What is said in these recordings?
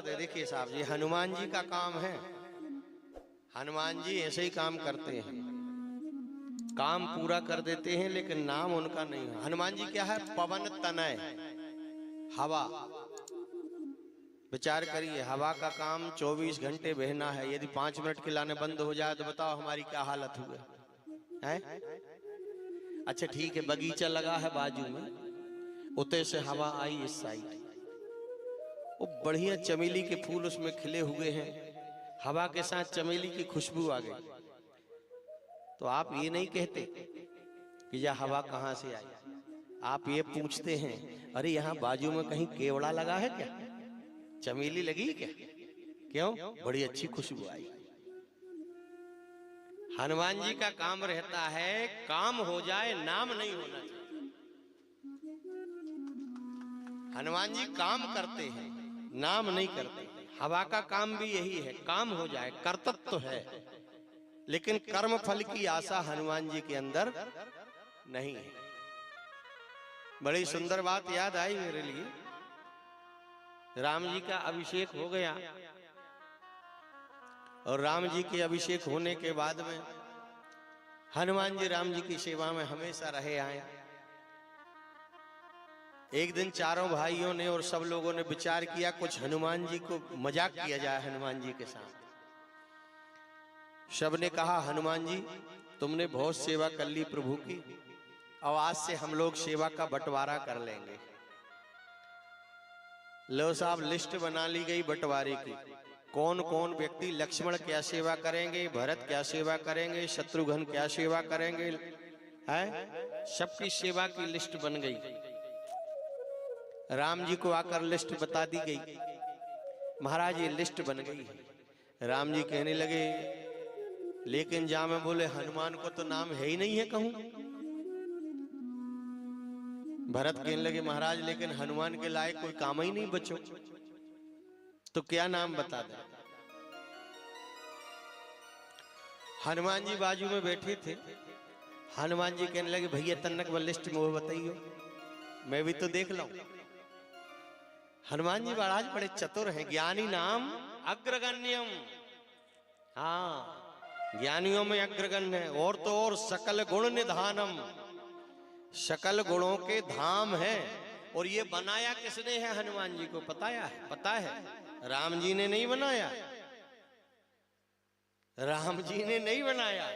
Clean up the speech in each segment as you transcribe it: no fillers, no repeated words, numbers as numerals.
दे। देखिए साहब जी, हनुमान जी का काम है, हनुमान जी ऐसे ही काम करते हैं, काम पूरा कर देते हैं, लेकिन नाम उनका नहीं है। हनुमान जी क्या है? पवन तनय, हवा। विचार करिए, हवा का काम 24 घंटे बहना है। यदि 5 मिनट के लाने बंद हो जाए तो बताओ हमारी क्या हालत हुई है? अच्छा ठीक है, बगीचा लगा है बाजू में, उते से हवा आई इस साइड, वो बढ़िया चमेली के फूल उसमें खिले हुए हैं, हवा के साथ चमेली की खुशबू आ गई, तो आप ये नहीं कहते कि यह हवा कहां से आई, आप ये पूछते हैं अरे यहाँ बाजू में कहीं केवड़ा लगा है क्या, चमेली लगी क्या? क्यों? बड़ी अच्छी खुशबू आई। हनुमान जी का काम रहता है काम हो जाए, नाम नहीं होना चाहिए। हनुमान जी काम करते हैं, नाम नहीं करते। हवा का काम भी यही है, काम हो जाए, कर्तव्य तो है, लेकिन कर्म फल की आशा हनुमान जी के अंदर नहीं है। बड़ी सुंदर बात याद आई मेरे लिए। राम जी का अभिषेक हो गया, और राम जी के अभिषेक होने के बाद में हनुमान जी राम जी की सेवा में हमेशा रहे आए। एक दिन चारों भाइयों ने और सब लोगों ने विचार किया कुछ हनुमान जी को मजाक किया जाए हनुमान जी के साथ। सब ने कहा हनुमान जी तुमने बहुत सेवा कर ली प्रभु की, अब आज से हम लोग सेवा का बंटवारा कर लेंगे। लो साहब, लिस्ट बना ली गई बंटवारे की, कौन कौन व्यक्ति लक्ष्मण क्या सेवा करेंगे, भरत क्या सेवा करेंगे, शत्रुघ्न क्या सेवा करेंगे, है सबकी सेवा की लिस्ट बन गई। राम जी को आकर लिस्ट बता दी गई, महाराज ये लिस्ट बन गई है। राम जी कहने लगे लेकिन जा में बोले हनुमान को तो नाम है ही नहीं है कहूं। भरत कहने लगे महाराज लेकिन हनुमान के लायक कोई काम ही नहीं बचो, तो क्या नाम बता दे। हनुमान जी बाजू में बैठे थे, हनुमान जी कहने लगे भैया तन्नक व लिस्ट में वो बताइयो, मैं भी तो देख लूं। हनुमान जी महाराज बड़े चतुर हैं, ज्ञानी नाम अग्रगण्यम, हाँ ज्ञानियों में अग्रगण्य है, और तो और सकल गुण निधानम, सकल गुणों के धाम है। और ये बनाया किसने है हनुमान जी को पता है? राम जी ने नहीं बनाया, राम जी ने नहीं बनाया,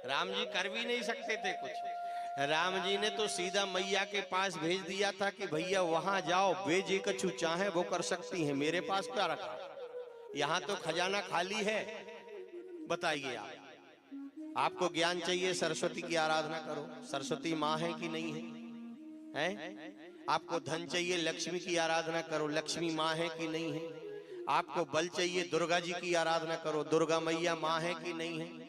राम जी कर भी नहीं सकते थे कुछ। राम जी ने तो सीधा मैया के पास भेज दिया था कि भैया वहां जाओ, वे जी कछु चाहे वो कर सकती हैं, मेरे पास क्या रखा, यहां तो खजाना खाली है। बताइए आपको ज्ञान चाहिए, सरस्वती की आराधना करो, सरस्वती माँ है कि नहीं है? आपको धन चाहिए, लक्ष्मी की आराधना करो, लक्ष्मी माँ है कि नहीं है? आपको बल चाहिए, दुर्गा जी की आराधना करो, दुर्गा मैया माँ है कि नहीं है?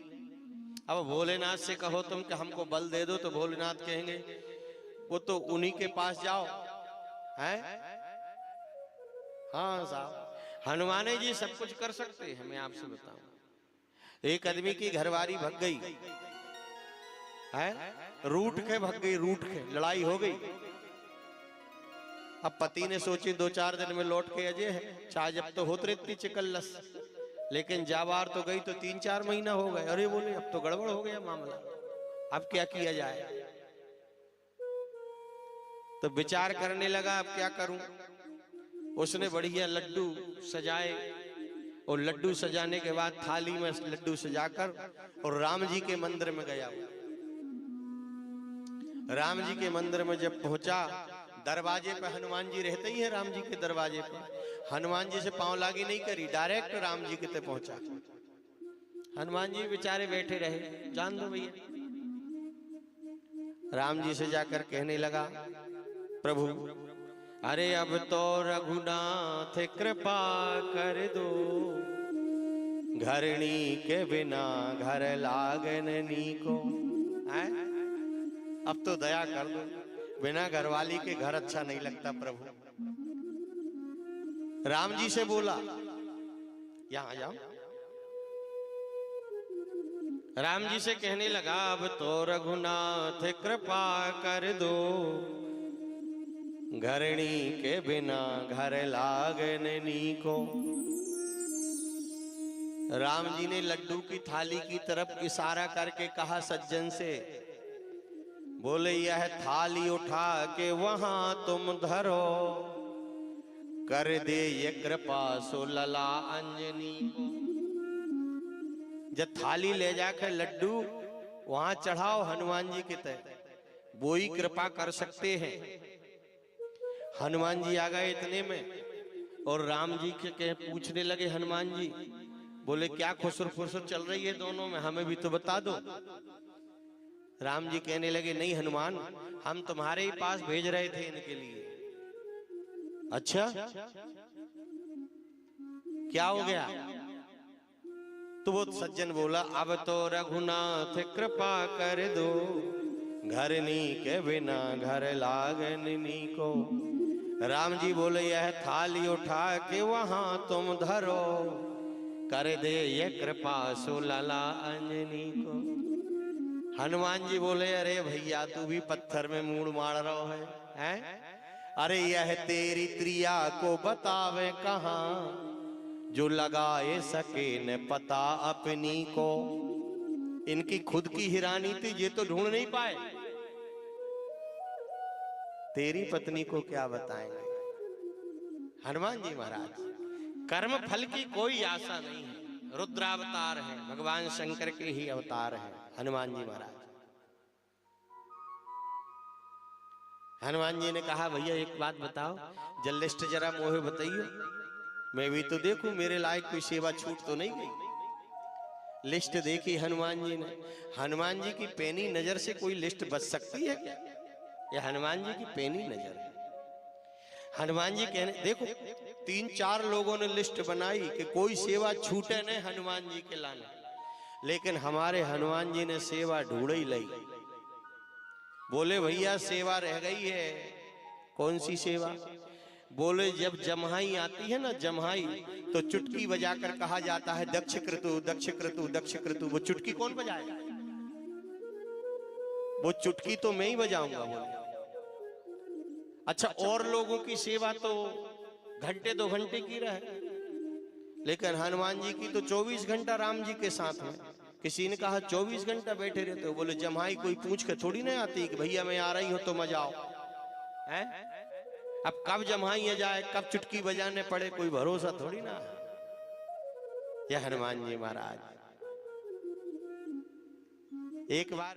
अब भोलेनाथ से कहो तुम कि हमको बल दे दो, तो भोलेनाथ कहेंगे वो तो उन्हीं के पास जाओ, है? हाँ साहब, हनुमान जी सब कुछ कर सकते हैं। मैं आपसे बताऊं, एक आदमी की घरवाली भग गई है, रूठ के भग गई, रूठ के लड़ाई हो गई। अब पति ने सोची 2-4 दिन में लौट के अजय है, चाहे जब तो होते इतनी चिकल्लस, लेकिन जावार तो गई तो 3-4 महीना हो गए। अरे बोले अब तो गड़बड़ हो गया मामला, अब क्या किया जाए? तो विचार करने लगा अब क्या करूं। उसने बढ़िया लड्डू सजाए, और लड्डू सजाने के बाद थाली में लड्डू सजाकर और राम जी के मंदिर में गया। राम जी के मंदिर में जब पहुंचा, दरवाजे पे हनुमान जी रहते ही हैं, राम जी के दरवाजे पे हनुमान जी से पांव लागी नहीं करी, डायरेक्ट राम जी के ते पहुंचा। हनुमान जी बेचारे बैठे रहे, जान दो भैया। राम जी से जाकर कहने लगा प्रभु अरे अब तो रघुनाथ कृपा कर दो, घरणी के बिना घर लागननी को, अब तो दया कर दो, बिना घरवाली के घर अच्छा नहीं लगता प्रभु। राम जी से बोला यहां जाओ, राम जी से कहने लगा अब तो रघुनाथ कृपा कर दो, घरणी के बिना घर लागन नीको। राम जी ने लड्डू की थाली की तरफ इशारा करके कहा सज्जन से, बोले यह थाली उठा के वहां तुम धरो, कर दे ये कृपा सो लला अंजनी को। जब थाली ले जाकर लड्डू वहां चढ़ाओ हनुमान जी के तय, वो ही कृपा कर सकते हैं। हनुमान जी आ गए इतने में और राम जी के पूछने लगे, हनुमान जी बोले क्या खुसर फुसर चल रही है दोनों में, हमें भी तो बता दो। राम जी कहने लगे, नहीं हनुमान, हम तुम्हारे ही पास भेज रहे थे इनके लिए। अच्छा क्या हो गया? तो वो सज्जन बोला, अब तो रघुनाथ कृपा कर दो, घरनी के बिना घर लागनी को। राम जी बोले यह थाली उठा के वहां तुम धरो, कर दे ये कृपा सो लला अंजनी को। हनुमान जी बोले, अरे भैया तू भी पत्थर में मूड़ मार रहा है, हैं? अरे यह तेरी त्रिया को बतावे कहां, जो लगाए सके न पता अपनी को। इनकी खुद की हिरानी थी, ये तो ढूंढ नहीं पाए, तेरी पत्नी को क्या बताएंगे। हनुमान जी महाराज, कर्म फल की कोई आशा नहीं है, रुद्रावतार है, भगवान शंकर के ही अवतार है हनुमान जी महाराज। हनुमान जी ने कहा, भैया एक बात बताओ, जल्लिस्ट जरा मोहे बताइए, मैं भी तो देखूं मेरे लायक कोई सेवा छूट तो नहीं गई। लिस्ट देखी हनुमान जी ने। हनुमान जी की पैनी नजर से कोई लिस्ट बच सकती है क्या? यह हनुमान जी की पैनी नजर है। हनुमान जी कहने, देखो 3-4 लोगों ने लिस्ट बनाई कि कोई सेवा छूटे नहीं हनुमान जी के लाने, लेकिन हमारे हनुमान जी ने सेवा ढूंढ ही ली। बोले भैया सेवा रह गई है। कौन सी सेवा? बोले जब जम्हाई आती है ना, जम्हाई, तो चुटकी बजाकर कहा जाता है दक्ष क्रतु दक्ष क्रतु दक्ष क्रतु। वो चुटकी कौन बजाएगा? वो चुटकी तो मैं ही बजाऊंगा। बोले अच्छा, और लोगों की सेवा तो घंटे 2 घंटे की रहे, लेकिन हनुमान जी की तो 24 घंटा राम जी के साथ में। किसी ने कहा 24 घंटा बैठे रहते हो। बोले जम्हाई कोई पूछ के थोड़ी ना आती कि भैया मैं आ रही हूं तो मजा आओ, है? अब कब जम्हाई आ जाए, कब चुटकी बजाने पड़े, कोई भरोसा थोड़ी ना। यह हनुमान जी महाराज एक बार